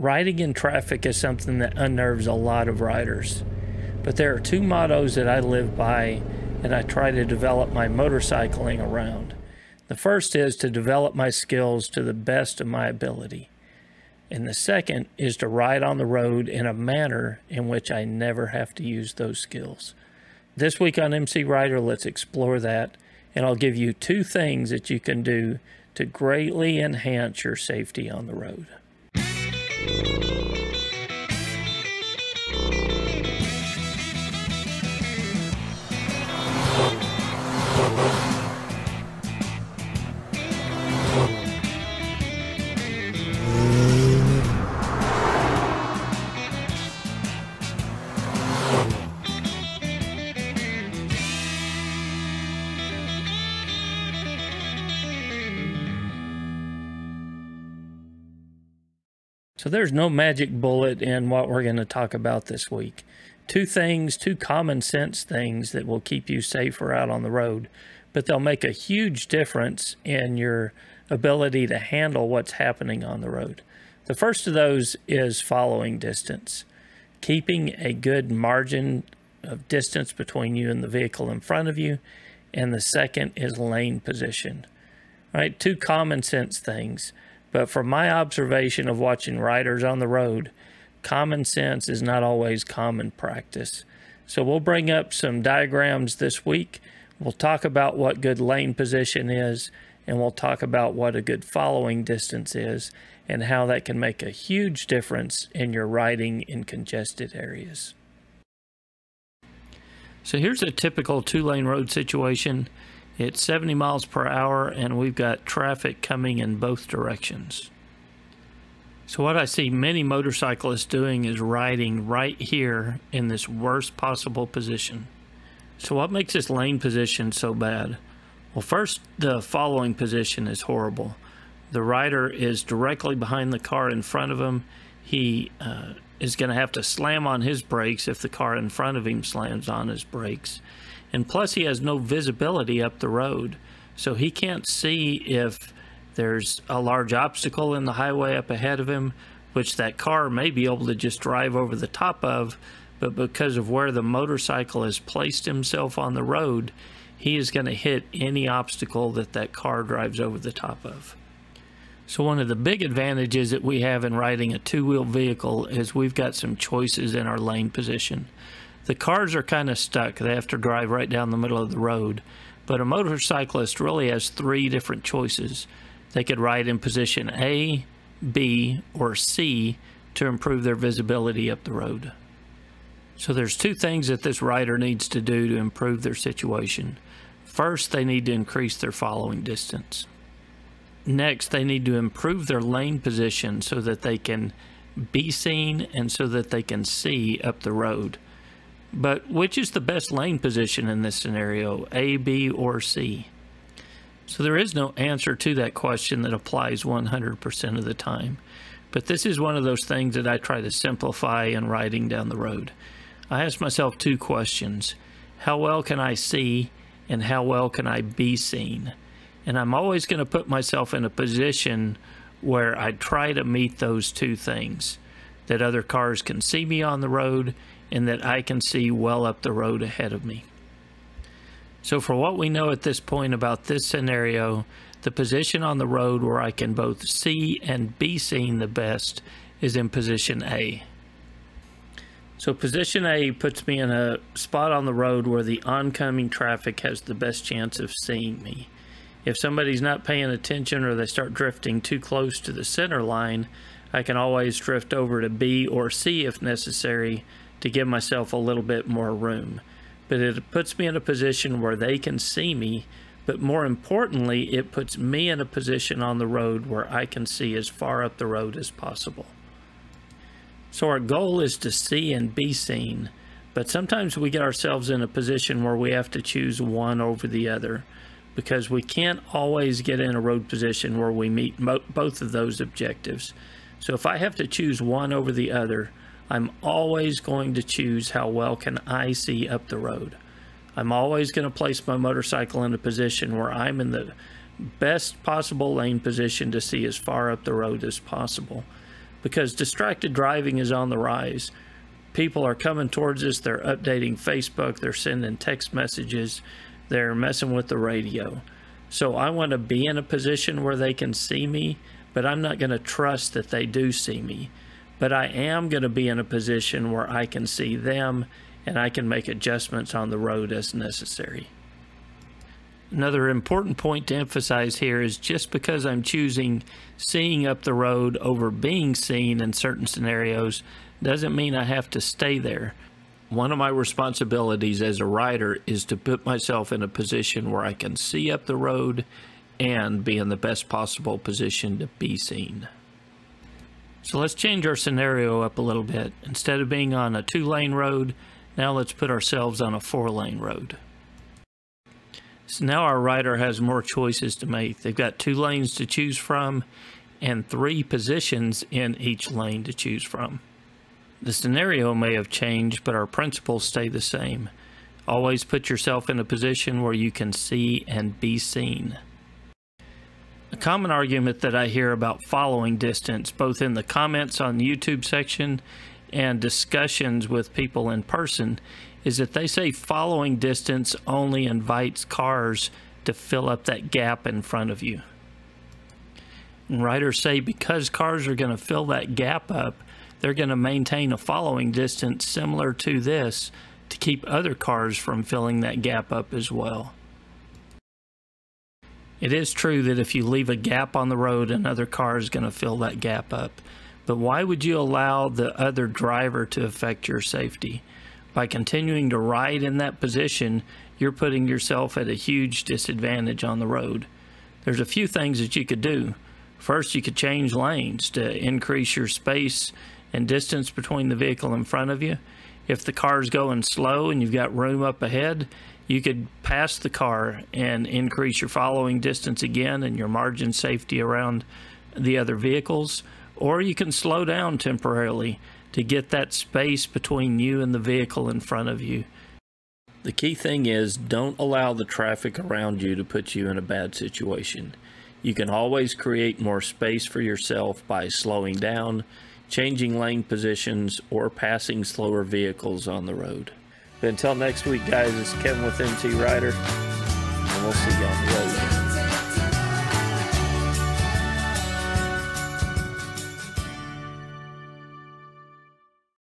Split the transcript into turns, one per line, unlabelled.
Riding in traffic is something that unnerves a lot of riders. But there are two mottos that I live by and I try to develop my motorcycling around. The first is to develop my skills to the best of my ability. And the second is to ride on the road in a manner in which I never have to use those skills. This week on MC Rider, let's explore that, and I'll give you 2 things that you can do to greatly enhance your safety on the road. So there's no magic bullet in what we're going to talk about this week. 2 things, 2 common sense things that will keep you safer out on the road, but they'll make a huge difference in your ability to handle what's happening on the road. The first of those is following distance. Keeping a good margin of distance between you and the vehicle in front of you. And the second is lane position. All right, 2 common sense things. But from my observation of watching riders on the road, common sense is not always common practice. So we'll bring up some diagrams this week. We'll talk about what good lane position is, and we'll talk about what a good following distance is, and how that can make a huge difference in your riding in congested areas. So here's a typical 2-lane road situation. It's 70 miles per hour and we've got traffic coming in both directions. So what I see many motorcyclists doing is riding right here in this worst possible position. So what makes this lane position so bad? Well, first, the following position is horrible. The rider is directly behind the car in front of him. He is going to have to slam on his brakes if the car in front of him slams on his brakes. And plus he has no visibility up the road, so he can't see if there's a large obstacle in the highway up ahead of him, which that car may be able to just drive over the top of, but because of where the motorcycle has placed himself on the road, he is going to hit any obstacle that that car drives over the top of. So one of the big advantages that we have in riding a 2-wheel vehicle is we've got some choices in our lane position. The cars are kind of stuck. They have to drive right down the middle of the road. But a motorcyclist really has 3 different choices. They could ride in position A, B, or C to improve their visibility up the road. So there's 2 things that this rider needs to do to improve their situation. First, they need to increase their following distance. Next, they need to improve their lane position so that they can be seen and so that they can see up the road. But which is the best lane position in this scenario, A, B, or C? So there is no answer to that question that applies 100% of the time. But this is one of those things that I try to simplify in riding down the road. I ask myself 2 questions. How well can I see, and how well can I be seen? And I'm always going to put myself in a position where I try to meet those 2 things. That other cars can see me on the road, and that I can see well up the road ahead of me. So for what we know at this point about this scenario, the position on the road where I can both see and be seen the best is in position A. So position A puts me in a spot on the road where the oncoming traffic has the best chance of seeing me. If somebody's not paying attention or they start drifting too close to the center line, I can always drift over to B or C if necessary to give myself a little bit more room. But it puts me in a position where they can see me, but more importantly, it puts me in a position on the road where I can see as far up the road as possible. So our goal is to see and be seen, but sometimes we get ourselves in a position where we have to choose one over the other, because we can't always get in a road position where we meet both of those objectives. So if I have to choose one over the other, I'm always going to choose how well can I see up the road. I'm always going to place my motorcycle in a position where I'm in the best possible lane position to see as far up the road as possible. because distracted driving is on the rise. People are coming towards us, they're updating Facebook, they're sending text messages, they're messing with the radio. So I want to be in a position where they can see me, but I'm not going to trust that they do see me. But I am going to be in a position where I can see them and I can make adjustments on the road as necessary. Another important point to emphasize here is just because I'm choosing seeing up the road over being seen in certain scenarios doesn't mean I have to stay there. One of my responsibilities as a rider is to put myself in a position where I can see up the road and be in the best possible position to be seen. So let's change our scenario up a little bit. Instead of being on a 2-lane road, now let's put ourselves on a 4-lane road. So now our rider has more choices to make. They've got 2 lanes to choose from and 3 positions in each lane to choose from. The scenario may have changed, but our principles stay the same. Always put yourself in a position where you can see and be seen. A common argument that I hear about following distance, both in the comments on the YouTube section and discussions with people in person, is that they say following distance only invites cars to fill up that gap in front of you. And riders say because cars are going to fill that gap up, they're going to maintain a following distance similar to this to keep other cars from filling that gap up as well. It is true that if you leave a gap on the road, another car is going to fill that gap up. But why would you allow the other driver to affect your safety? By continuing to ride in that position, you're putting yourself at a huge disadvantage on the road. There's a few things that you could do. First, you could change lanes to increase your space and distance between the vehicle in front of you. If the car's going slow and you've got room up ahead, you could pass the car and increase your following distance again and your margin safety around the other vehicles. Or you can slow down temporarily to get that space between you and the vehicle in front of you. The key thing is don't allow the traffic around you to put you in a bad situation. You can always create more space for yourself by slowing down, changing lane positions, or passing slower vehicles on the road. But until next week, guys, it's Kevin with MT Rider, and we'll see you on the road.